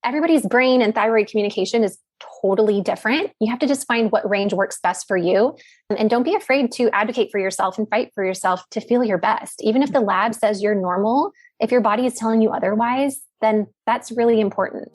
everybody's brain and thyroid communication is totally different. You have to just find what range works best for you. And don't be afraid to advocate for yourself and fight for yourself to feel your best. Even if the lab says you're normal, if your body is telling you otherwise, then that's really important.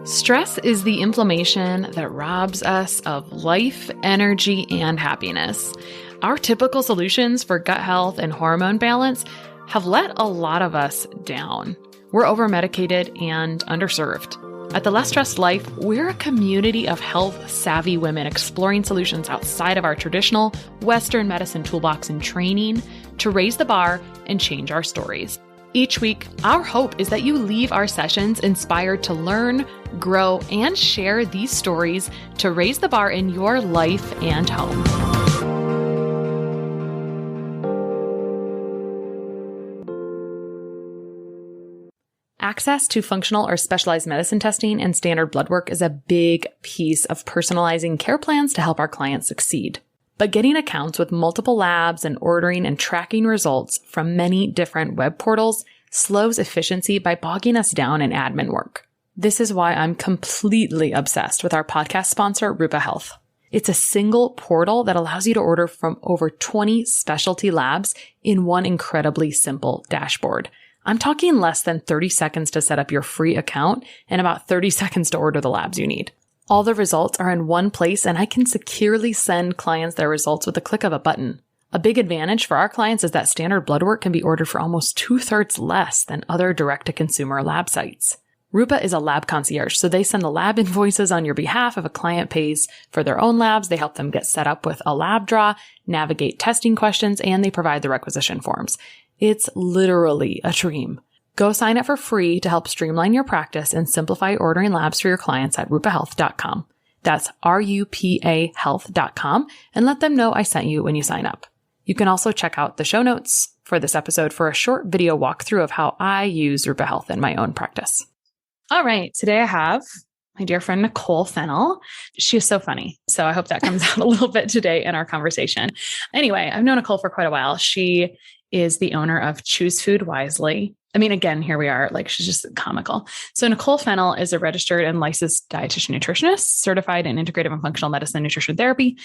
Stress is the inflammation that robs us of life, energy, and happiness. Our typical solutions for gut health and hormone balance have let a lot of us down. We're over-medicated and underserved. At The Less Stressed Life, we're a community of health-savvy women exploring solutions outside of our traditional Western medicine toolbox and training to raise the bar and change our stories. Each week, our hope is that you leave our sessions inspired to learn, grow, and share these stories to raise the bar in your life and home. Access to functional or specialized medicine testing and standard blood work is a big piece of personalizing care plans to help our clients succeed. But getting accounts with multiple labs and ordering and tracking results from many different web portals slows efficiency by bogging us down in admin work. This is why I'm completely obsessed with our podcast sponsor, Rupa Health. It's a single portal that allows you to order from over 20 specialty labs in one incredibly simple dashboard. I'm talking less than 30 seconds to set up your free account and about 30 seconds to order the labs you need. All the results are in one place, and I can securely send clients their results with a click of a button. A big advantage for our clients is that standard blood work can be ordered for almost 2/3 less than other direct-to-consumer lab sites. Rupa is a lab concierge, so they send the lab invoices on your behalf. If a client pays for their own labs, they help them get set up with a lab draw, navigate testing questions, and they provide the requisition forms. It's literally a dream. Go sign up for free to help streamline your practice and simplify ordering labs for your clients at rupahealth.com. That's RUPA health.com, and let them know I sent you when you sign up. You can also check out the show notes for this episode for a short video walkthrough of how I use Rupa Health in my own practice. All right. Today I have my dear friend, Nicole Fennell. She is so funny. So I hope that comes out a little bit today in our conversation. Anyway, I've known Nicole for quite a while. She is the owner of Choose Food Wisely. I mean, again, here we are, like she's just comical. So Nicole Fennell is a registered and licensed dietitian nutritionist, certified in integrative and functional medicine and nutrition therapy.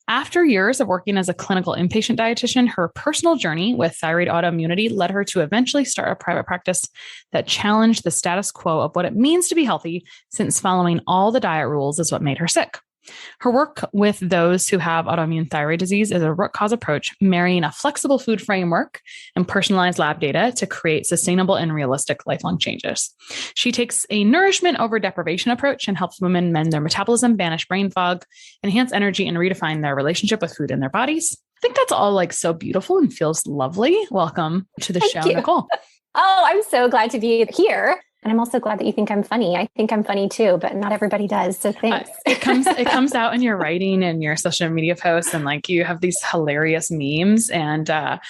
After years of working as a clinical inpatient dietitian, her personal journey with thyroid autoimmunity led her to eventually start a private practice that challenged the status quo of what it means to be healthy, since following all the diet rules is what made her sick. Her work with those who have autoimmune thyroid disease is a root cause approach, marrying a flexible food framework and personalized lab data to create sustainable and realistic lifelong changes. She takes a nourishment over deprivation approach and helps women mend their metabolism, banish brain fog, enhance energy, and redefine their relationship with food in their bodies. I think that's all like so beautiful and feels lovely. Welcome to the show, Nicole. Oh, I'm so glad to be here. And I'm also glad that you think I'm funny. I think I'm funny too, but not everybody does. So thanks. It comes out in your writing and your social media posts, and like you have these hilarious memes. And I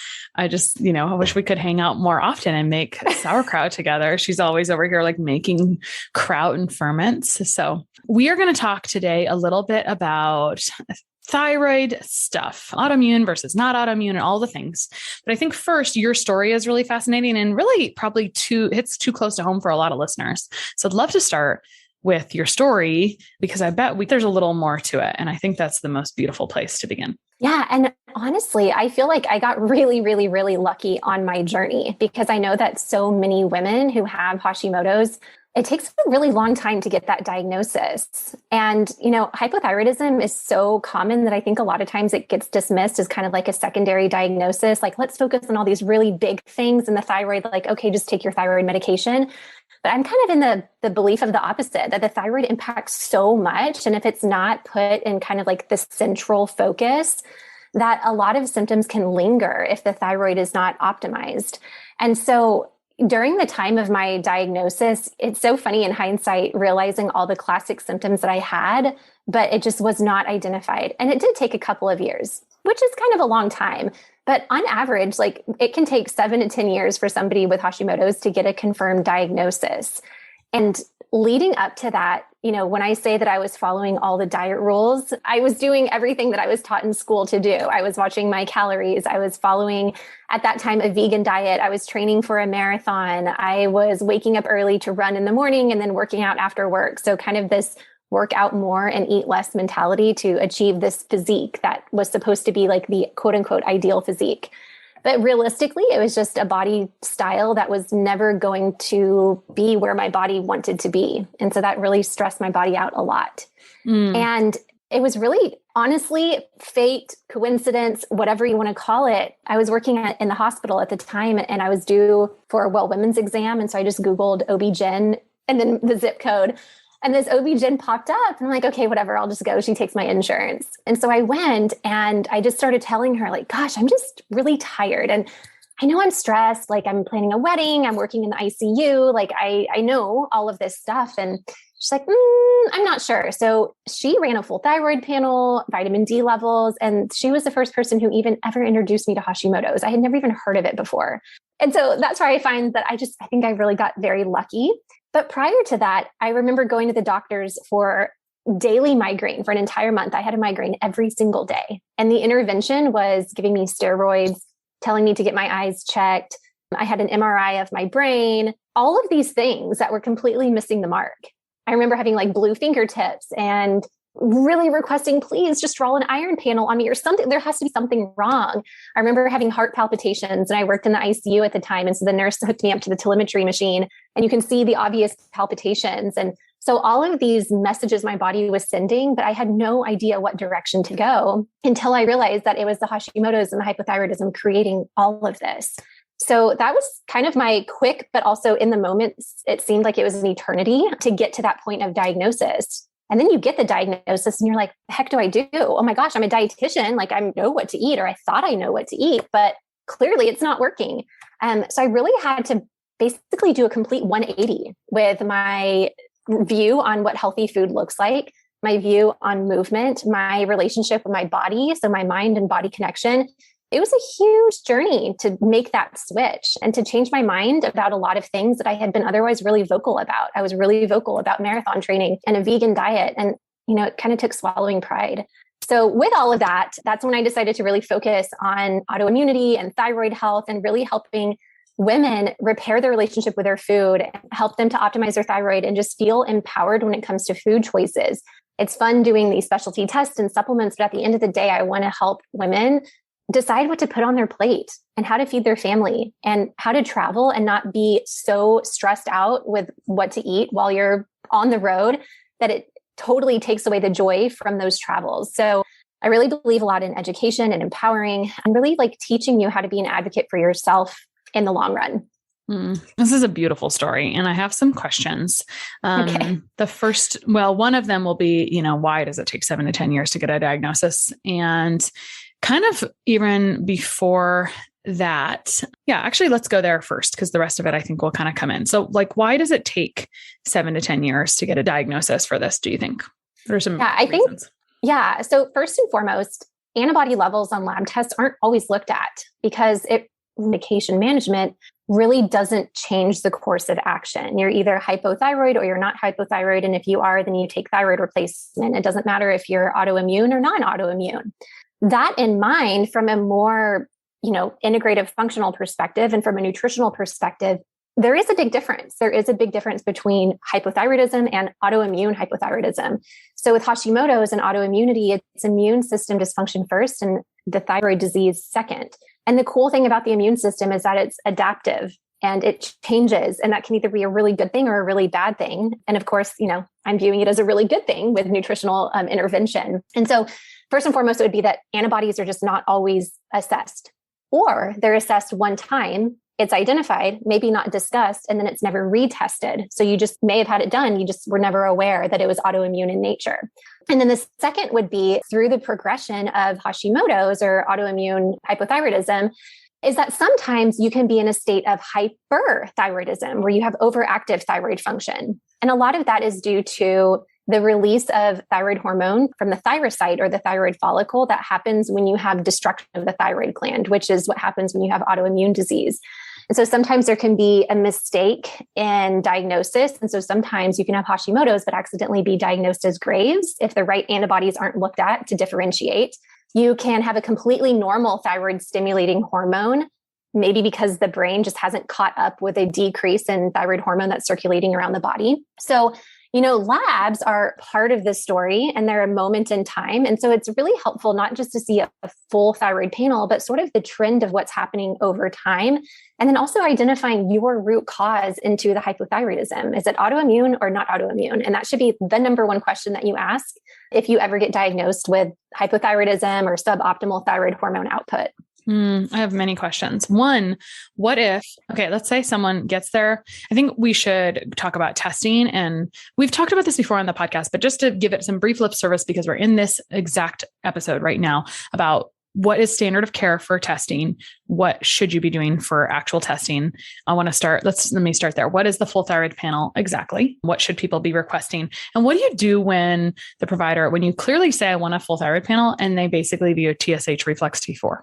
just, I wish we could hang out more often and make sauerkraut together. She's always over here like making kraut and ferments. So we are going to talk today a little bit about thyroid stuff, autoimmune versus not autoimmune, and all the things. But I think first, your story is really fascinating and really probably hits too close to home for a lot of listeners. So I'd love to start with your story, because I bet there's a little more to it. And I think that's the most beautiful place to begin. Yeah. And honestly, I feel like I got really, really, really lucky on my journey, because I know that so many women who have Hashimoto's, it takes a really long time to get that diagnosis. And, hypothyroidism is so common that I think a lot of times it gets dismissed as kind of like a secondary diagnosis. Like, let's focus on all these really big things in the thyroid, like, okay, just take your thyroid medication. But I'm kind of in the belief of the opposite, that the thyroid impacts so much. And if it's not put in kind of like the central focus, that a lot of symptoms can linger if the thyroid is not optimized. And so during the time of my diagnosis, it's so funny in hindsight, realizing all the classic symptoms that I had, but it just was not identified. And it did take a couple of years, which is kind of a long time. But on average, like it can take 7 to 10 years for somebody with Hashimoto's to get a confirmed diagnosis. And leading up to that, when I say that I was following all the diet rules, I was doing everything that I was taught in school to do. I was watching my calories. I was following, at that time, a vegan diet. I was training for a marathon. I was waking up early to run in the morning and then working out after work. So kind of this work out more and eat less mentality to achieve this physique that was supposed to be like the quote unquote ideal physique. But realistically, it was just a body style that was never going to be where my body wanted to be. And so that really stressed my body out a lot. And it was really, honestly, fate, coincidence, whatever you want to call it. I was working in the hospital at the time and I was due for a women's exam. And so I just Googled OB-GYN and then the zip code. And this OB-GYN popped up and I'm like, okay, whatever, I'll just go. She takes my insurance. And so I went and I just started telling her like, gosh, I'm just really tired. And I know I'm stressed. Like I'm planning a wedding. I'm working in the ICU. Like I know all of this stuff. And she's like, I'm not sure. So she ran a full thyroid panel, vitamin D levels. And she was the first person who even ever introduced me to Hashimoto's. I had never even heard of it before. And so that's where I find that I think I really got very lucky. But prior to that, I remember going to the doctors for daily migraine for an entire month. I had a migraine every single day. And the intervention was giving me steroids, telling me to get my eyes checked. I had an MRI of my brain, all of these things that were completely missing the mark. I remember having like blue fingertips and really requesting, please just draw an iron panel on me or something. There has to be something wrong. I remember having heart palpitations and I worked in the ICU at the time. And so the nurse hooked me up to the telemetry machine and you can see the obvious palpitations. And so all of these messages my body was sending, but I had no idea what direction to go until I realized that it was the Hashimoto's and the hypothyroidism creating all of this. So that was kind of my quick, but also in the moment, it seemed like it was an eternity to get to that point of diagnosis. And then you get the diagnosis and you're like, the heck do I do? Oh my gosh, I'm a dietitian. Like I know what to eat, or I thought I know what to eat, but clearly it's not working. So I really had to basically do a complete 180 with my view on what healthy food looks like, my view on movement, my relationship with my body. So my mind and body connection. It was a huge journey to make that switch and to change my mind about a lot of things that I had been otherwise really vocal about. I was really vocal about marathon training and a vegan diet. And, it kind of took swallowing pride. So with all of that, that's when I decided to really focus on autoimmunity and thyroid health and really helping women repair their relationship with their food, and help them to optimize their thyroid and just feel empowered when it comes to food choices. It's fun doing these specialty tests and supplements, but at the end of the day, I want to help women decide what to put on their plate and how to feed their family and how to travel and not be so stressed out with what to eat while you're on the road that it totally takes away the joy from those travels. So I really believe a lot in education and empowering and really like teaching you how to be an advocate for yourself in the long run. This is a beautiful story. And I have some questions. Okay. The first, one of them will be, why does it take 7 to 10 years to get a diagnosis? And kind of even before that, actually, let's go there first, because the rest of it I think will kind of come in. So like, why does it take 7 to 10 years to get a diagnosis for this, do you think? There's some reasons. So first and foremost, antibody levels on lab tests aren't always looked at because medication management really doesn't change the course of action. You're either hypothyroid or you're not hypothyroid. And if you are, then you take thyroid replacement. It doesn't matter if you're autoimmune or non-autoimmune. That in mind, from a more, integrative functional perspective and from a nutritional perspective, there is a big difference. There is a big difference between hypothyroidism and autoimmune hypothyroidism. So with Hashimoto's and autoimmunity, it's immune system dysfunction first and the thyroid disease second. And the cool thing about the immune system is that it's adaptive and it changes. And that can either be a really good thing or a really bad thing. And of course, I'm viewing it as a really good thing with nutritional intervention. And so first and foremost, it would be that antibodies are just not always assessed, or they're assessed one time, it's identified, maybe not discussed, and then it's never retested. So you just may have had it done. You just were never aware that it was autoimmune in nature. And then the second would be through the progression of Hashimoto's or autoimmune hypothyroidism, is that sometimes you can be in a state of hyperthyroidism where you have overactive thyroid function. And a lot of that is due to the release of thyroid hormone from the thyrocyte or the thyroid follicle that happens when you have destruction of the thyroid gland, which is what happens when you have autoimmune disease. And so sometimes there can be a mistake in diagnosis. And so sometimes you can have Hashimoto's, but accidentally be diagnosed as Graves if the right antibodies aren't looked at to differentiate. You can have a completely normal thyroid stimulating hormone, maybe because the brain just hasn't caught up with a decrease in thyroid hormone that's circulating around the body. So, labs are part of this story and they're a moment in time. And so it's really helpful not just to see a full thyroid panel, but sort of the trend of what's happening over time. And then also identifying your root cause into the hypothyroidism. Is it autoimmune or not autoimmune? And that should be the number one question that you ask if you ever get diagnosed with hypothyroidism or suboptimal thyroid hormone output. I have many questions. One, let's say someone gets there. I think we should talk about testing, and we've talked about this before on the podcast, but just to give it some brief lip service, because we're in this exact episode right now about what is standard of care for testing. What should you be doing for actual testing? I want to start. Let me start there. What is the full thyroid panel exactly? What should people be requesting? And what do you do when you clearly say, I want a full thyroid panel, and they basically view a Tsh Reflex T4?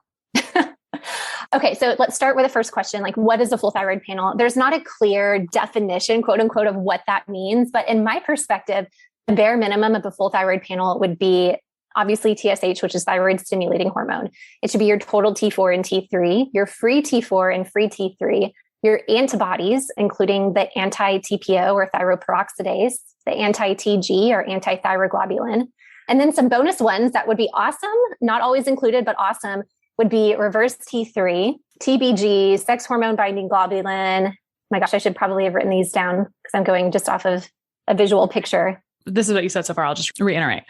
Okay, so let's start with the first question. Like, what is a full thyroid panel? There's not a clear definition, quote unquote, of what that means. But in my perspective, the bare minimum of a full thyroid panel would be obviously TSH, which is thyroid stimulating hormone. It should be your total T4 and T3, your free T4 and free T3, your antibodies, including the anti-TPO or thyroperoxidase, the anti-TG or anti-thyroglobulin, and then some bonus ones that would be awesome, not always included, but awesome, would be reverse T3, TBG, sex hormone binding globulin. My gosh, I should probably have written these down because I'm going just off of a visual picture. This is what you said so far. I'll just reiterate.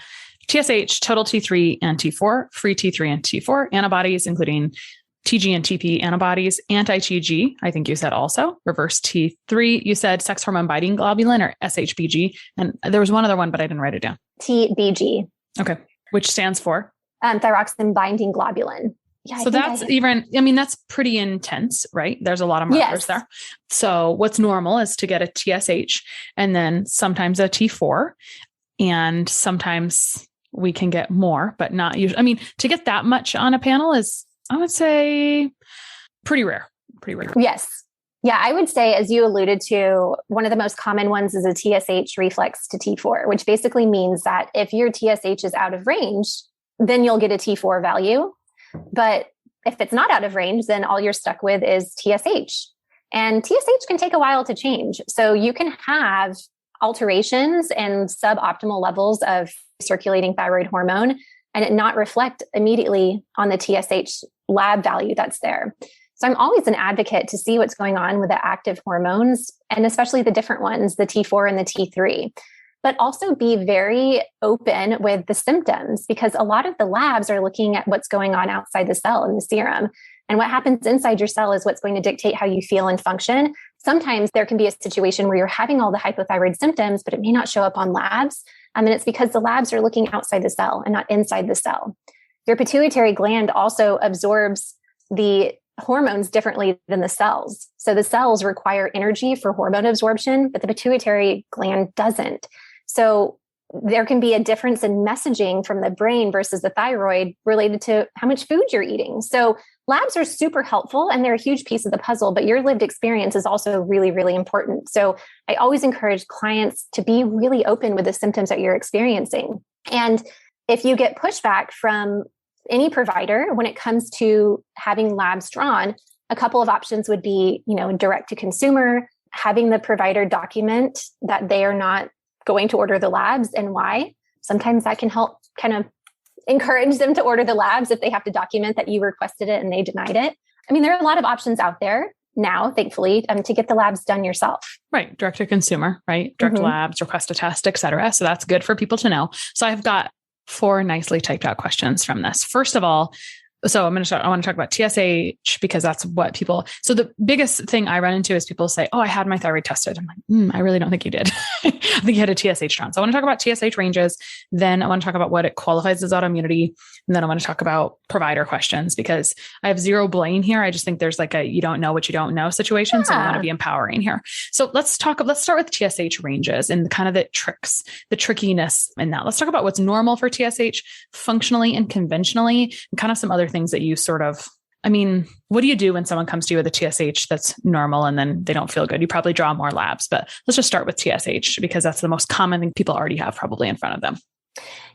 TSH, total T3 and T4, free T3 and T4, antibodies, including TG and TP antibodies, anti-TG, I think you said also, reverse T3, you said sex hormone binding globulin or SHBG. And there was one other one, but I didn't write it down. TBG. Okay. Which stands for? Thyroxine binding globulin. Yeah, so that's pretty intense, right? There's a lot of markers there. So what's normal is to get a TSH and then sometimes a T4, and sometimes we can get more, but not usually. To get that much on a panel is, I would say, pretty rare. Yes. Yeah, I would say, as you alluded to, one of the most common ones is a TSH reflex to T4, which basically means that if your TSH is out of range, then you'll get a T4 value. But if it's not out of range, then all you're stuck with is TSH. And TSH can take a while to change. So you can have alterations and suboptimal levels of circulating thyroid hormone and it not reflect immediately on the TSH lab value that's there. So I'm always an advocate to see what's going on with the active hormones, and especially the different ones, the T4 and the T3. But also be very open with the symptoms, because a lot of the labs are looking at what's going on outside the cell in the serum. And what happens inside your cell is what's going to dictate how you feel and function. Sometimes there can be a situation where you're having all the hypothyroid symptoms, but it may not show up on labs. And it's because the labs are looking outside the cell and not inside the cell. Your pituitary gland also absorbs the hormones differently than the cells. So the cells require energy for hormone absorption, but the pituitary gland doesn't. So there can be a difference in messaging from the brain versus the thyroid related to how much food you're eating. So labs are super helpful and they're a huge piece of the puzzle, but your lived experience is also really, really important. So I always encourage clients to be really open with the symptoms that you're experiencing. And if you get pushback from any provider when it comes to having labs drawn, a couple of options would be, direct to consumer, having the provider document that they are not going to order the labs and why. Sometimes that can help kind of encourage them to order the labs if they have to document that you requested it and they denied it. There are a lot of options out there now, thankfully, to get the labs done yourself. Right. Direct to consumer, right? Direct labs, request a test, et cetera. So that's good for people to know. So I've got 4 nicely typed out questions from this. First of all, I want to talk about TSH because that's what so the biggest thing I run into is people say, oh, I had my thyroid tested. I'm like, I really don't think you did. I think you had a TSH drawn. So I want to talk about TSH ranges. Then I want to talk about what it qualifies as autoimmunity. And then I want to talk about provider questions because I have zero blame here. I just think there's like a, you don't know what you don't know situation. So I want to be empowering here. So let's start with TSH ranges and kind of the trickiness in that. Let's talk about what's normal for TSH functionally and conventionally and kind of some other things that you sort of I mean, what do you do when someone comes to you with a TSH that's normal and then they don't feel good? You probably draw more labs, but let's just start with TSH because that's the most common thing people already have probably in front of them.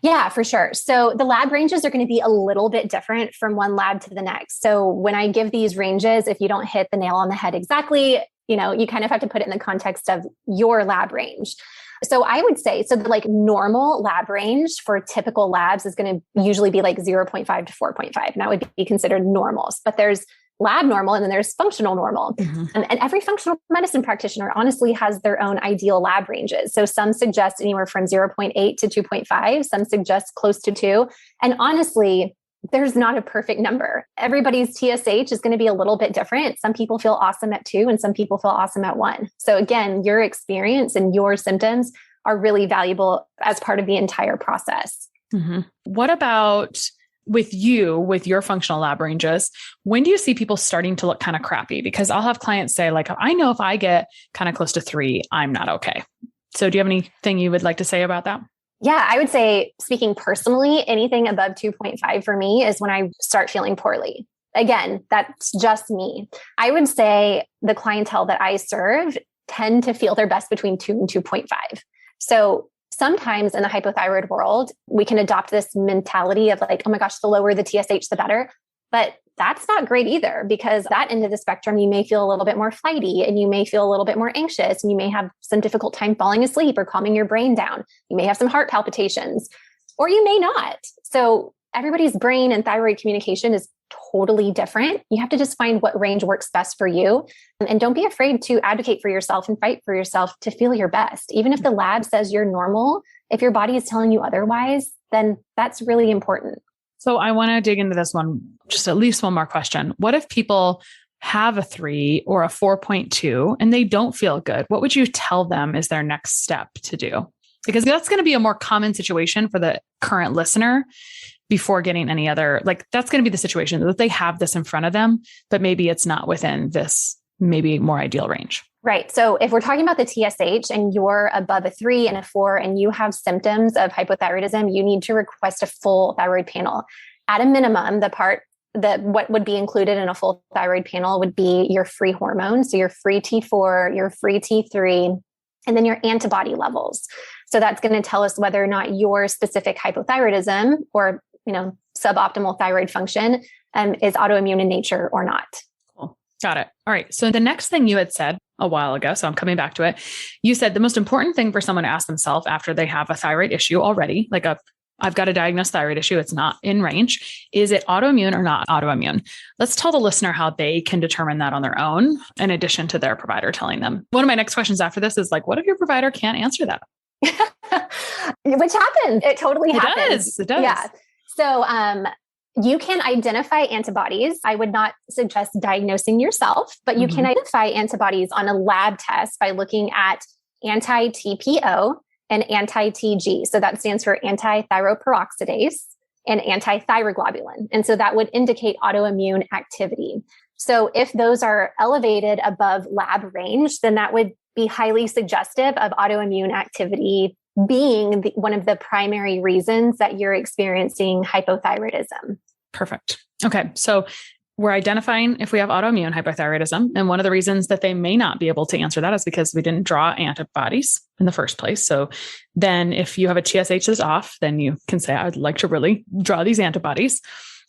Yeah, for sure. So the lab ranges are going to be a little bit different from one lab to the next. So when I give these ranges, if you don't hit the nail on the head exactly, you kind of have to put it in the context of your lab range. So I would say, so the like normal lab range for typical labs is going to usually be like 0.5 to 4.5. And that would be considered normals. But there's lab normal and then there's functional normal. Mm-hmm. And every functional medicine practitioner honestly has their own ideal lab ranges. So some suggest anywhere from 0.8 to 2.5. Some suggest close to 2. And honestly, there's not a perfect number. Everybody's TSH is going to be a little bit different. Some people feel awesome at 2 and some people feel awesome at 1. So again, your experience and your symptoms are really valuable as part of the entire process. Mm-hmm. What about with your functional lab ranges? When do you see people starting to look kind of crappy? Because I'll have clients say like, I know if I get kind of close to 3, I'm not okay. So do you have anything you would like to say about that? Yeah, I would say, speaking personally, anything above 2.5 for me is when I start feeling poorly. Again, that's just me. I would say the clientele that I serve tend to feel their best between 2 and 2.5. So sometimes in the hypothyroid world, we can adopt this mentality of like, oh my gosh, the lower the TSH, the better. But that's not great either, because that end of the spectrum, you may feel a little bit more flighty and you may feel a little bit more anxious and you may have some difficult time falling asleep or calming your brain down. You may have some heart palpitations or you may not. So everybody's brain and thyroid communication is totally different. You have to just find what range works best for you. And don't be afraid to advocate for yourself and fight for yourself to feel your best. Even if the lab says you're normal, if your body is telling you otherwise, then that's really important. So I want to dig into this one, just at least one more question. What if people have a 3 or a 4.2 and they don't feel good? What would you tell them is their next step to do? Because that's going to be a more common situation for the current listener before getting any other, like that's going to be the situation that they have this in front of them, but maybe it's not within this maybe more ideal range. Right. So if we're talking about the TSH and you're above a 3 and a 4 and you have symptoms of hypothyroidism, you need to request a full thyroid panel. At a minimum, what would be included in a full thyroid panel would be your free hormones. So your free T4, your free T3, and then your antibody levels. So that's going to tell us whether or not your specific hypothyroidism or, suboptimal thyroid function is autoimmune in nature or not. Cool. Got it. All right. So the next thing you had said a while ago, so I'm coming back to it. You said the most important thing for someone to ask themselves after they have a thyroid issue already, like I've got a diagnosed thyroid issue, it's not in range. Is it autoimmune or not autoimmune? Let's tell the listener how they can determine that on their own, in addition to their provider telling them. One of my next questions after this is like, what if your provider can't answer that? Which happens. It totally happens. It does. Yeah. So you can identify antibodies. I would not suggest diagnosing yourself, but you can identify antibodies on a lab test by looking at anti-TPO and anti-TG. So that stands for anti-thyroperoxidase and anti-thyroglobulin. And so that would indicate autoimmune activity. So if those are elevated above lab range, then that would be highly suggestive of autoimmune activity being one of the primary reasons that you're experiencing hypothyroidism. Perfect. Okay. So we're identifying if we have autoimmune hypothyroidism. And one of the reasons that they may not be able to answer that is because we didn't draw antibodies in the first place. So then if you have a TSH that's off, then you can say, I'd like to really draw these antibodies.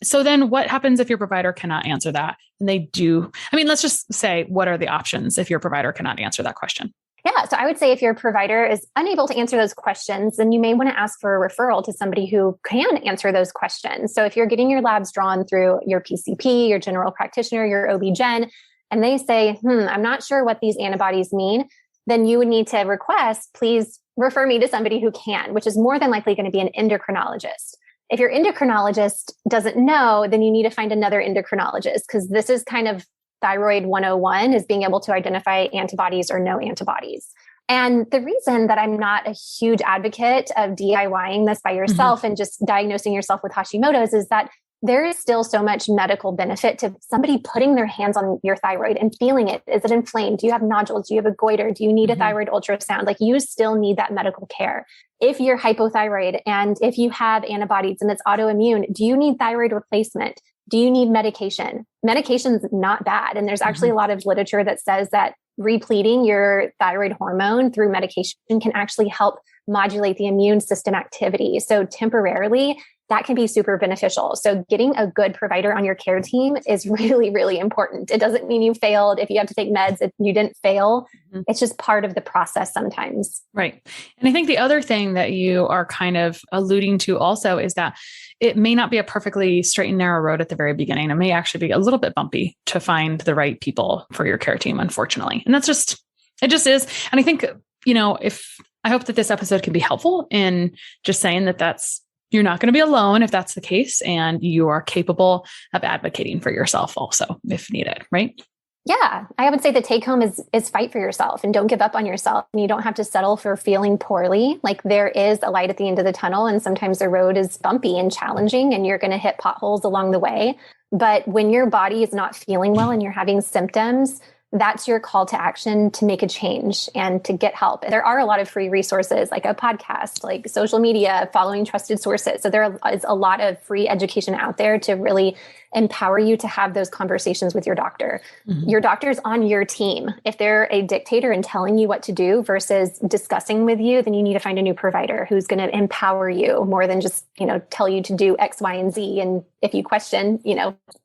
So then what happens if your provider cannot answer that? And they do, let's just say, what are the options if your provider cannot answer that question? Yeah. So I would say if your provider is unable to answer those questions, then you may want to ask for a referral to somebody who can answer those questions. So if you're getting your labs drawn through your PCP, your general practitioner, your OB-GYN, and they say, I'm not sure what these antibodies mean, then you would need to request, please refer me to somebody who can, which is more than likely going to be an endocrinologist. If your endocrinologist doesn't know, then you need to find another endocrinologist, because this is kind of Thyroid 101 is being able to identify antibodies or no antibodies. And the reason that I'm not a huge advocate of DIYing this by yourself and just diagnosing yourself with Hashimoto's is that there is still so much medical benefit to somebody putting their hands on your thyroid and feeling it. Is it inflamed? Do you have nodules? Do you have a goiter? Do you need a thyroid ultrasound? Like, you still need that medical care. If you're hypothyroid and if you have antibodies and it's autoimmune, do you need thyroid replacement? Do you need medication? Medication's not bad. And there's actually a lot of literature that says that repleting your thyroid hormone through medication can actually help modulate the immune system activity. So temporarily, that can be super beneficial. So getting a good provider on your care team is really, really important. It doesn't mean you failed if you have to take meds, if you didn't fail. It's just part of the process sometimes. Right. And I think the other thing that you are kind of alluding to also is that it may not be a perfectly straight and narrow road at the very beginning. It may actually be a little bit bumpy to find the right people for your care team, unfortunately. And it just is. And I think, I hope that this episode can be helpful in just saying that you're not going to be alone if that's the case, and you are capable of advocating for yourself also if needed, right? Yeah, I would say the take home is fight for yourself and don't give up on yourself. And you don't have to settle for feeling poorly. Like there is a light at the end of the tunnel, and sometimes the road is bumpy and challenging and you're going to hit potholes along the way. But when your body is not feeling well and you're having symptoms, that's your call to action to make a change and to get help. There are a lot of free resources like a podcast, like social media, following trusted sources. So there is a lot of free education out there to really empower you to have those conversations with your doctor. Your doctor's on your team. If they're a dictator and telling you what to do versus discussing with you, then you need to find a new provider who's going to empower you more than just, tell you to do X, Y, and Z. And if you question,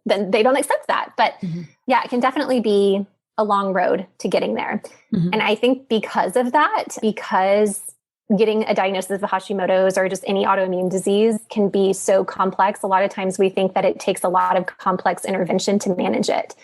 then they don't accept that. But yeah, it can definitely be a long road to getting there. And I think because of that, because getting a diagnosis of Hashimoto's or just any autoimmune disease can be so complex, a lot of times we think that it takes a lot of complex intervention to manage it.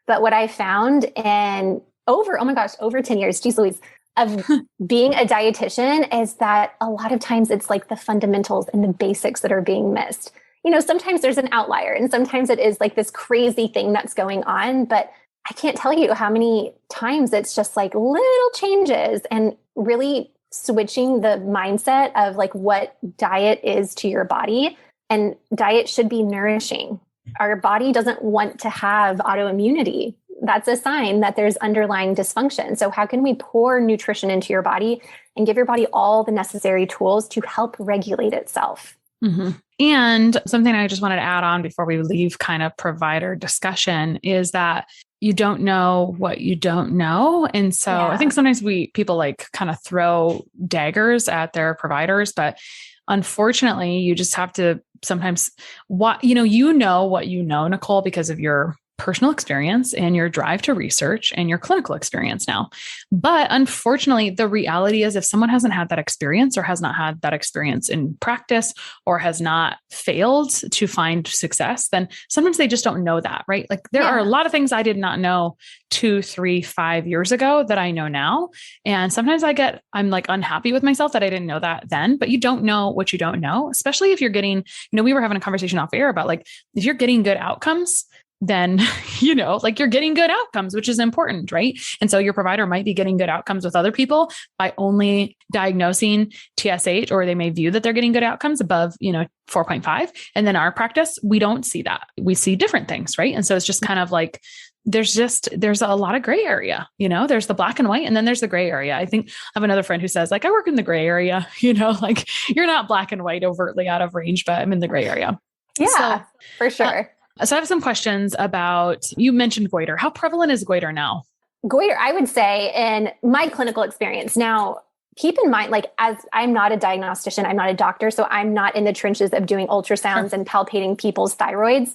But what I found in over 10 years, geez Louise, of being a dietitian is that a lot of times it's like the fundamentals and the basics that are being missed. Sometimes there's an outlier and sometimes it is like this crazy thing that's going on, but I can't tell you how many times it's just like little changes and really switching the mindset of like what diet is to your body. And diet should be nourishing. Our body doesn't want to have autoimmunity. That's a sign that there's underlying dysfunction. So how can we pour nutrition into your body and give your body all the necessary tools to help regulate itself? And something I just wanted to add on before we leave kind of provider discussion is that you don't know what you don't know. And so I think sometimes people like kind of throw daggers at their providers, but unfortunately you just have to sometimes what you know, Nicole, because of your personal experience and your drive to research and your clinical experience now. But unfortunately, the reality is if someone hasn't had that experience or has not had that experience in practice or has not failed to find success, then sometimes they just don't know that, right? Like there are a lot of things I did not know 2, 3, 5 years ago that I know now. And sometimes I'm like unhappy with myself that I didn't know that then, but you don't know what you don't know, especially if you're getting, we were having a conversation off air about like, if you're getting good outcomes, then, like you're getting good outcomes, which is important, right? And so your provider might be getting good outcomes with other people by only diagnosing TSH, or they may view that they're getting good outcomes above, 4.5. And then our practice, we don't see that. We see different things, right? And so it's just kind of like, there's a lot of gray area, there's the black and white, and then there's the gray area. I think I have another friend who says like, I work in the gray area, like you're not black and white overtly out of range, but I'm in the gray area. Yeah, so, for sure. So I have some questions about, you mentioned goiter. How prevalent is goiter now? Goiter, I would say in my clinical experience. Now, keep in mind, like as I'm not a diagnostician, I'm not a doctor, so I'm not in the trenches of doing ultrasounds and palpating people's thyroids.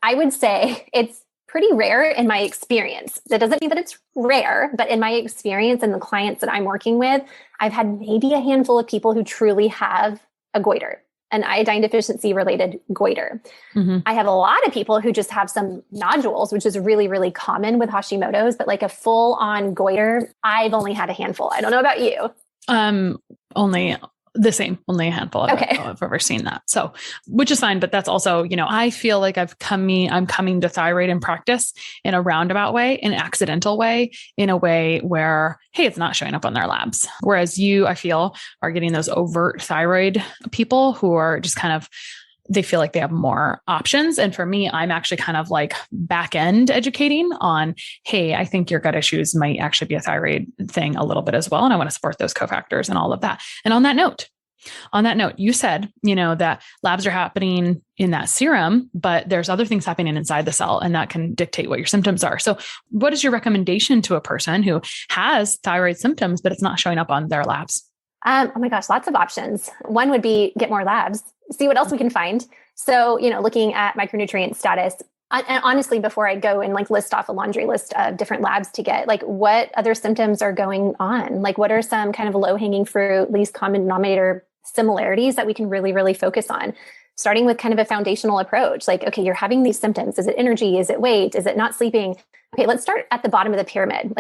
I would say it's pretty rare in my experience. That doesn't mean that it's rare, but in my experience and the clients that I'm working with, I've had maybe a handful of people who truly have a goiter, an iodine deficiency related goiter. I have a lot of people who just have some nodules, which is really, really common with Hashimoto's, but like a full on goiter, I've only had a handful. I don't know about you. Only the same, only a handful of I've ever seen that. So, which is fine, but that's also, I feel like I'm coming to thyroid in practice in a roundabout way, an accidental way, in a way where, hey, it's not showing up on their labs. Whereas you, I feel, are getting those overt thyroid people who are just kind of, they feel like they have more options. And for me, I'm actually kind of like back end educating on, hey, I think your gut issues might actually be a thyroid thing a little bit as well. And I want to support those cofactors and all of that. And on that note, On that note, you said, that labs are happening in that serum, but there's other things happening inside the cell and that can dictate what your symptoms are. So what is your recommendation to a person who has thyroid symptoms, but it's not showing up on their labs? Oh my gosh, lots of options. One would be get more labs, see what else we can find. So, looking at micronutrient status. And honestly, before I go and list off a laundry list of different labs to get, what other symptoms are going on? What are some kind of low hanging fruit, least common denominator similarities that we can really, really focus on? Starting with kind of a foundational approach, okay, you're having these symptoms. Is it energy? Is it weight? Is it not sleeping? Okay, let's start at the bottom of the pyramid.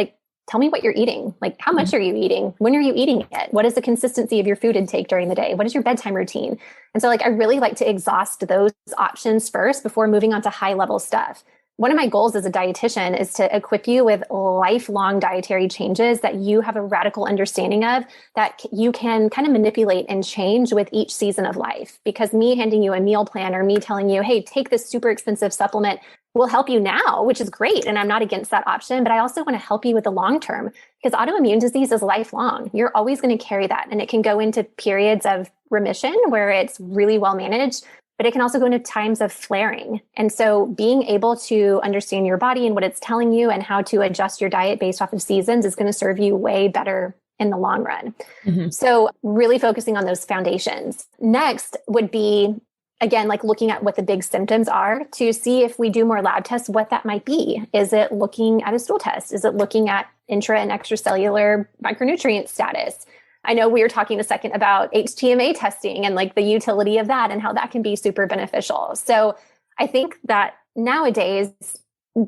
Tell me what you're eating. How much are you eating? When are you eating it? What is the consistency of your food intake during the day? What is your bedtime routine? And so I really like to exhaust those options first before moving on to high level stuff. One of my goals as a dietitian is to equip you with lifelong dietary changes that you have a radical understanding of, that you can kind of manipulate and change with each season of life. Because me handing you a meal plan or me telling you, hey, take this super expensive supplement will help you now, which is great. And I'm not against that option, but I also want to help you with the long term, because autoimmune disease is lifelong. You're always going to carry that. And it can go into periods of remission where it's really well managed, but it can also go into times of flaring. And so being able to understand your body and what it's telling you and how to adjust your diet based off of seasons is going to serve you way better in the long run. Mm-hmm. So really focusing on those foundations. Next would be, again, looking at what the big symptoms are to see if we do more lab tests, what that might be. Is it looking at a stool test? Is it looking at intra and extracellular micronutrient status? I know we were talking a second about HTMA testing and the utility of that and how that can be super beneficial. So I think that nowadays,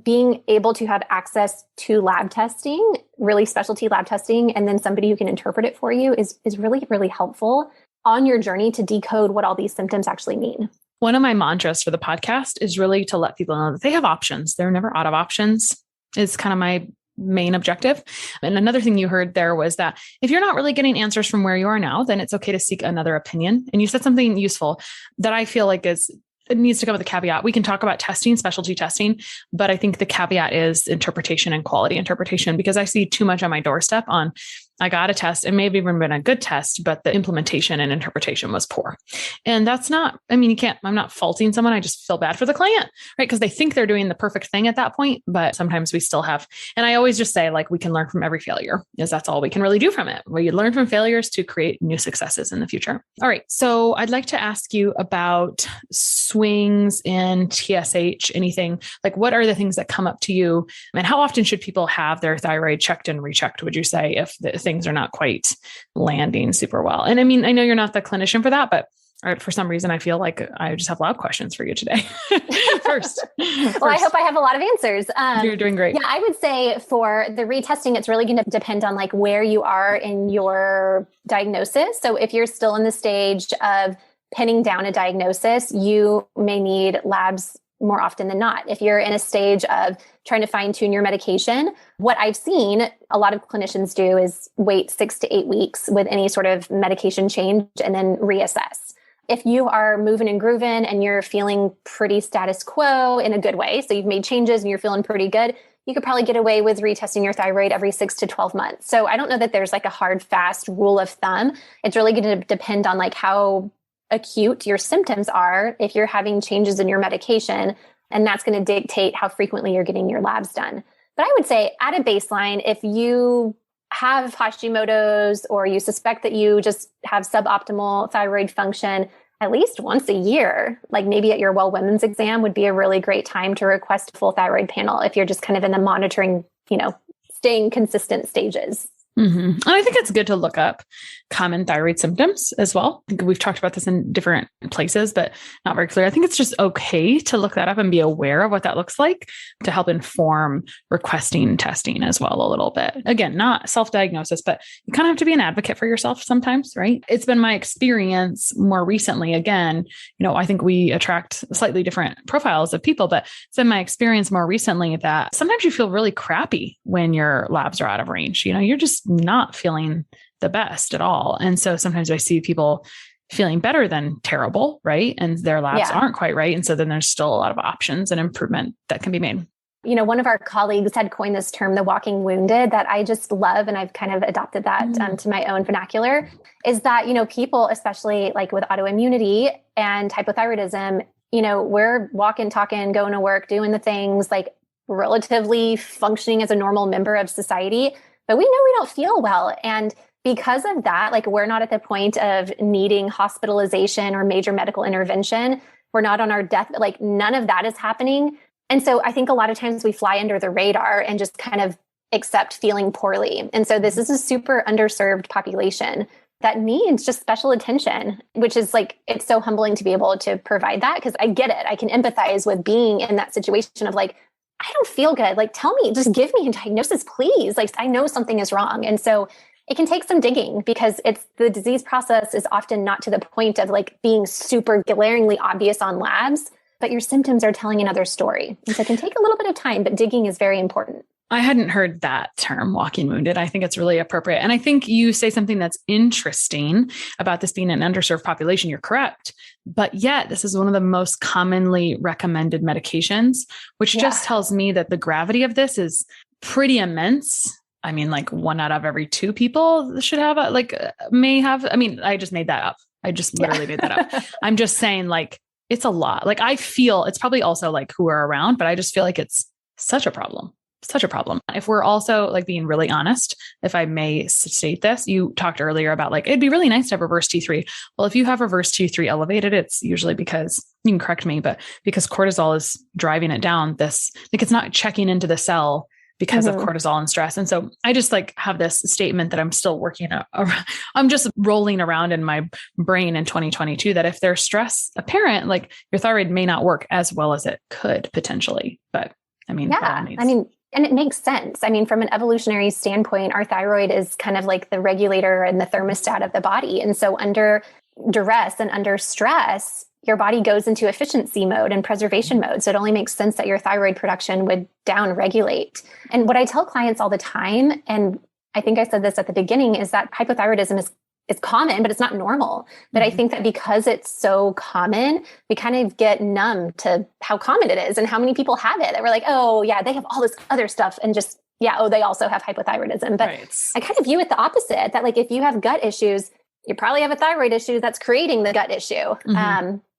being able to have access to lab testing, really specialty lab testing, and then somebody who can interpret it for you is really, really helpful on your journey to decode what all these symptoms actually mean. One of my mantras for the podcast is really to let people know that they have options. They're never out of options. It's kind of my main objective. And another thing you heard there was that if you're not really getting answers from where you are now, then it's okay to seek another opinion. And you said something useful that I feel it needs to come with a caveat. We can talk about testing, specialty testing, but I think the caveat is interpretation and quality interpretation, because I see too much on my doorstep on, I got a test and maybe even been a good test, but the implementation and interpretation was poor. And that's not, I'm not faulting someone. I just feel bad for the client, right? Because they think they're doing the perfect thing at that point, but sometimes we still have, and I always just say we can learn from every failure, because that's all we can really do from it. We learn from failures to create new successes in the future. All right. So I'd like to ask you about swings in TSH, anything what are the things that come up to you, and how often should people have their thyroid checked and rechecked, would you say, if things are not quite landing super well? And I know you're not the clinician for that, but for some reason, I feel like I just have lab questions for you today. First. Well, I hope I have a lot of answers. You're doing great. Yeah, I would say for the retesting, it's really going to depend on where you are in your diagnosis. So if you're still in the stage of pinning down a diagnosis, you may need labs more often than not. If you're in a stage of trying to fine tune your medication, what I've seen a lot of clinicians do is wait 6 to 8 weeks with any sort of medication change and then reassess. If you are moving and grooving and you're feeling pretty status quo in a good way, so you've made changes and you're feeling pretty good, you could probably get away with retesting your thyroid every 6 to 12 months. So I don't know that there's a hard, fast rule of thumb. It's really going to depend on how acute your symptoms are if you're having changes in your medication, and that's going to dictate how frequently you're getting your labs done. But I would say at a baseline, if you have Hashimoto's or you suspect that you just have suboptimal thyroid function, at least once a year, maybe at your Well Women's exam would be a really great time to request a full thyroid panel if you're just kind of in the monitoring, staying consistent stages. Mm-hmm. And I think it's good to look up common thyroid symptoms as well. I think we've talked about this in different places, but not very clear. I think it's just okay to look that up and be aware of what that looks like to help inform requesting testing as well a little bit. Again, not self-diagnosis, but you kind of have to be an advocate for yourself sometimes, right? It's been my experience more recently. Again, I think we attract slightly different profiles of people, but it's been my experience more recently that sometimes you feel really crappy when your labs are out of range. You're just not feeling the best at all. And so sometimes I see people feeling better than terrible, right? And their labs aren't quite right. And so then there's still a lot of options and improvement that can be made. One of our colleagues had coined this term, the walking wounded, that I just love. And I've kind of adopted that to my own vernacular, is that, people, especially like with autoimmunity and hypothyroidism, we're walking, talking, going to work, doing the things, like relatively functioning as a normal member of society, but we know we don't feel well. And because of that, like we're not at the point of needing hospitalization or major medical intervention. We're not on our death, like none of that is happening. And so I think a lot of times we fly under the radar and just kind of accept feeling poorly. And so this is a super underserved population that needs just special attention, which is like, it's so humbling to be able to provide that, because I get it. I can empathize with being in that situation of like, I don't feel good. Like, tell me, just give me a diagnosis, please. Like, I know something is wrong. And so it can take some digging, because the disease process is often not to the point of like being super glaringly obvious on labs, but your symptoms are telling another story. And so it can take a little bit of time, but digging is very important. I hadn't heard that term, walking wounded. I think it's really appropriate. And I think you say something that's interesting about this being an underserved population. You're correct. But yet this is one of the most commonly recommended medications, which just tells me that the gravity of this is pretty immense. I mean, like 1 out of every 2 people should have I just made that up. I just literally made that up. I'm just saying, like, it's a lot. Like, I feel it's probably also like who are around, but I just feel like it's such a problem. Such a problem. If we're also like being really honest, if I may state this, you talked earlier about like, it'd be really nice to have reverse T3. Well, if you have reverse T3 elevated, it's usually because, you can correct me, but because cortisol is driving it down, it's not checking into the cell because of cortisol and stress. And so I just like have this statement that I'm still working out. I'm just rolling around in my brain in 2022 that if there's stress apparent, like your thyroid may not work as well as it could potentially. But and it makes sense. I mean, from an evolutionary standpoint, our thyroid is kind of like the regulator and the thermostat of the body. And so under duress and under stress, your body goes into efficiency mode and preservation mode. So it only makes sense that your thyroid production would down-regulate. And what I tell clients all the time, and I think I said this at the beginning, is that hypothyroidism is common, but it's not normal. But I think that because it's so common, we kind of get numb to how common it is and how many people have it. That we're like, oh yeah, they have all this other stuff, and just, they also have hypothyroidism. But I kind of view it the opposite, that like, if you have gut issues, you probably have a thyroid issue that's creating the gut issue.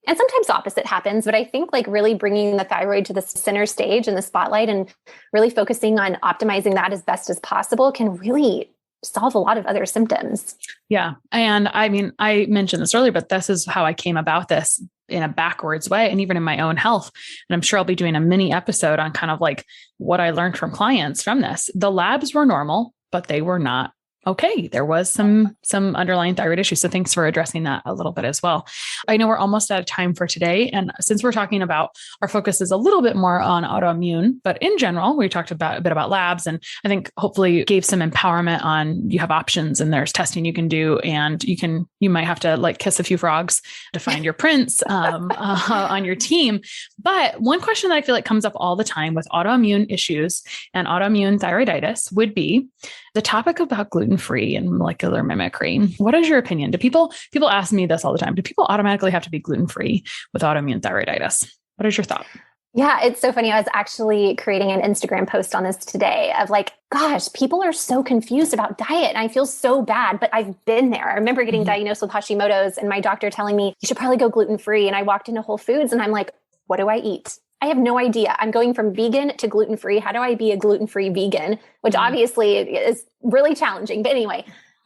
And sometimes the opposite happens, but I think like really bringing the thyroid to the center stage and the spotlight and really focusing on optimizing that as best as possible can really solve a lot of other symptoms. Yeah. And I mean, I mentioned this earlier, but this is how I came about this in a backwards way, and even in my own health. And I'm sure I'll be doing a mini episode on kind of like what I learned from clients from this. The labs were normal, but they were not okay. There was some underlying thyroid issues. So thanks for addressing that a little bit as well. I know we're almost out of time for today. And since we're talking about, our focus is a little bit more on autoimmune, but in general, we talked about a bit about labs, and I think hopefully gave some empowerment on, you have options and there's testing you can do, and you might have to like kiss a few frogs to find your prince on your team. But one question that I feel like comes up all the time with autoimmune issues and autoimmune thyroiditis would be the topic about gluten-free and molecular mimicry. What is your opinion? Do people ask me this all the time. Do people automatically have to be gluten-free with autoimmune thyroiditis? What is your thought? Yeah, it's so funny. I was actually creating an Instagram post on this today of like, gosh, people are so confused about diet. And I feel so bad, but I've been there. I remember getting diagnosed with Hashimoto's and my doctor telling me, you should probably go gluten-free. And I walked into Whole Foods and I'm like, what do I eat? I have no idea. I'm going from vegan to gluten-free. How do I be a gluten-free vegan? Which obviously is really challenging. But anyway,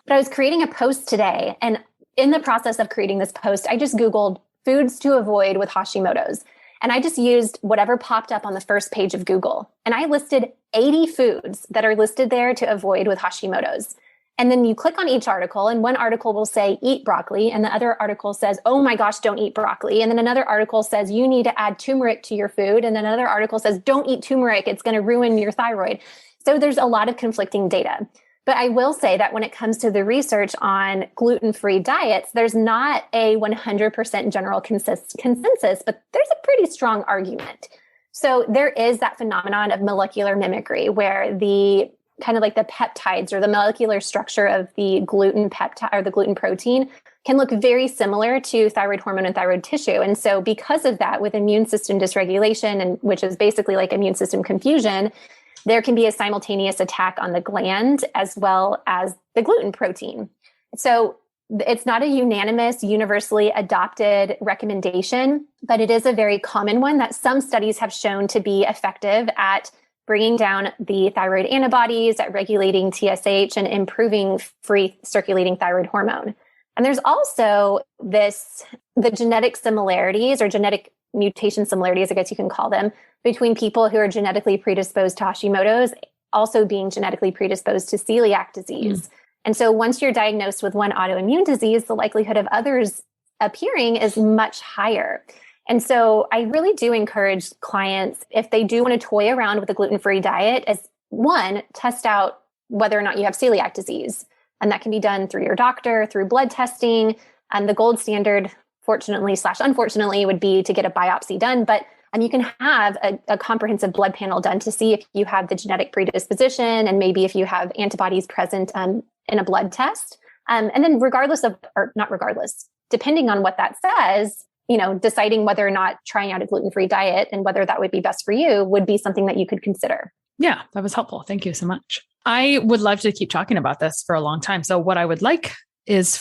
I was creating a post today. And in the process of creating this post, I just Googled foods to avoid with Hashimoto's. And I just used whatever popped up on the first page of Google. And I listed 80 foods that are listed there to avoid with Hashimoto's. And then you click on each article, and one article will say, eat broccoli. And the other article says, oh my gosh, don't eat broccoli. And then another article says, you need to add turmeric to your food. And then another article says, don't eat turmeric. It's going to ruin your thyroid. So there's a lot of conflicting data. But I will say that when it comes to the research on gluten-free diets, there's not a 100% general consensus, but there's a pretty strong argument. So there is that phenomenon of molecular mimicry where the kind of like the peptides or the molecular structure of the gluten peptide or the gluten protein can look very similar to thyroid hormone and thyroid tissue. And so because of that, with immune system dysregulation, and which is basically like immune system confusion, there can be a simultaneous attack on the gland as well as the gluten protein. So it's not a unanimous, universally adopted recommendation, but it is a very common one that some studies have shown to be effective at bringing down the thyroid antibodies, at regulating TSH, and improving free circulating thyroid hormone. And there's also the genetic similarities or genetic mutation similarities, I guess you can call them, between people who are genetically predisposed to Hashimoto's also being genetically predisposed to celiac disease. And so once you're diagnosed with one autoimmune disease, the likelihood of others appearing is much higher. And so I really do encourage clients, if they do want to toy around with a gluten-free diet, as one, test out whether or not you have celiac disease. And that can be done through your doctor, through blood testing. And the gold standard, fortunately/unfortunately, would be to get a biopsy done. But you can have a comprehensive blood panel done to see if you have the genetic predisposition and maybe if you have antibodies present in a blood test. And then depending on what that says, deciding whether or not trying out a gluten-free diet and whether that would be best for you would be something that you could consider. Yeah, that was helpful. Thank you so much. I would love to keep talking about this for a long time. So what I would like is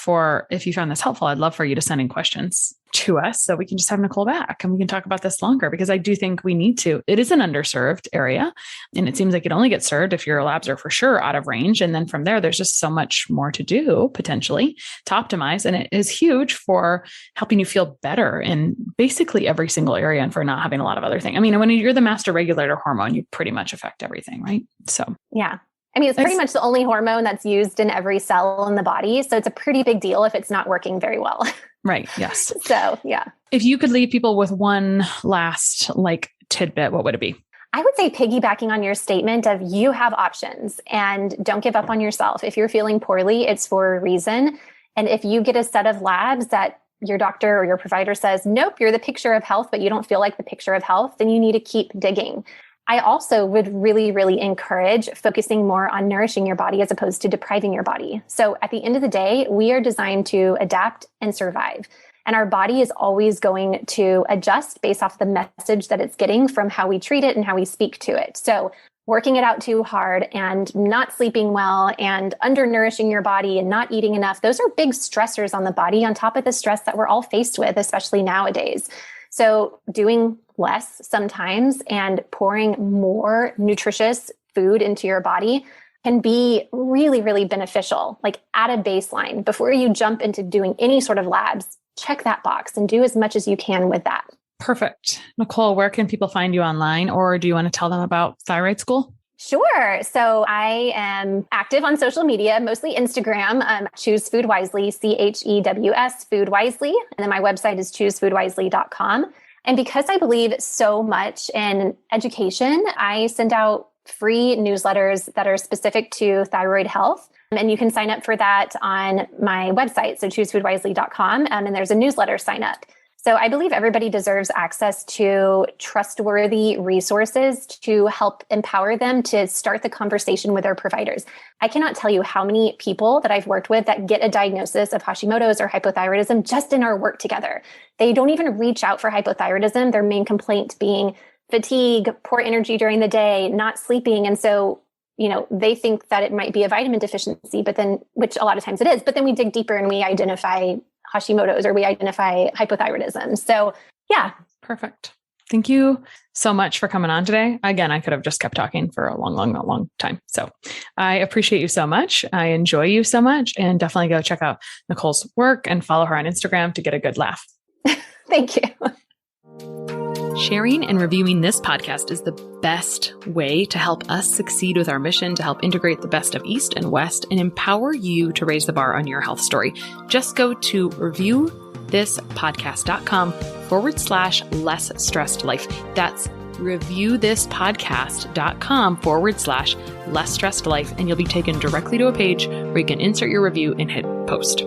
if you found this helpful, I'd love for you to send in questions to us so we can just have Nicole back and we can talk about this longer, because I do think we need to. It is an underserved area, and it seems like it only gets served if your labs are for sure out of range. And then from there, there's just so much more to do potentially to optimize. And it is huge for helping you feel better in basically every single area and for not having a lot of other things. I mean, when you're the master regulator hormone, you pretty much affect everything, right? So yeah. I mean, it's pretty much the only hormone that's used in every cell in the body. So it's a pretty big deal if it's not working very well. Right. Yes. So, yeah. If you could leave people with one last tidbit, what would it be? I would say piggybacking on your statement of you have options and don't give up on yourself. If you're feeling poorly, it's for a reason. And if you get a set of labs that your doctor or your provider says, nope, you're the picture of health, but you don't feel like the picture of health, then you need to keep digging. I also would really, really encourage focusing more on nourishing your body as opposed to depriving your body. So at the end of the day, we are designed to adapt and survive. And our body is always going to adjust based off the message that it's getting from how we treat it and how we speak to it. So working it out too hard and not sleeping well and undernourishing your body and not eating enough, those are big stressors on the body on top of the stress that we're all faced with, especially nowadays. So doing less sometimes and pouring more nutritious food into your body can be really, really beneficial, like at a baseline. Before you jump into doing any sort of labs, check that box and do as much as you can with that. Perfect. Nicole, where can people find you online, or do you want to tell them about Thyroid School? Sure. So I am active on social media, mostly Instagram, Choose Food Wisely, CHEWS Food Wisely. And then my website is choosefoodwisely.com. And because I believe so much in education, I send out free newsletters that are specific to thyroid health. And you can sign up for that on my website, so choosefoodwisely.com. And there's a newsletter sign up. So I believe everybody deserves access to trustworthy resources to help empower them to start the conversation with their providers. I cannot tell you how many people that I've worked with that get a diagnosis of Hashimoto's or hypothyroidism just in our work together. They don't even reach out for hypothyroidism, their main complaint being fatigue, poor energy during the day, not sleeping. And so, they think that it might be a vitamin deficiency, but then, which a lot of times it is, but then we dig deeper and we identify Hashimoto's or we identify hypothyroidism. So yeah. Perfect. Thank you so much for coming on today. Again, I could have just kept talking for a long time. So I appreciate you so much. I enjoy you so much, and definitely go check out Nicole's work and follow her on Instagram to get a good laugh. Thank you. Sharing and reviewing this podcast is the best way to help us succeed with our mission to help integrate the best of East and West and empower you to raise the bar on your health story. Just go to reviewthispodcast.com/less stressed life. That's reviewthispodcast.com/less stressed life. And you'll be taken directly to a page where you can insert your review and hit post.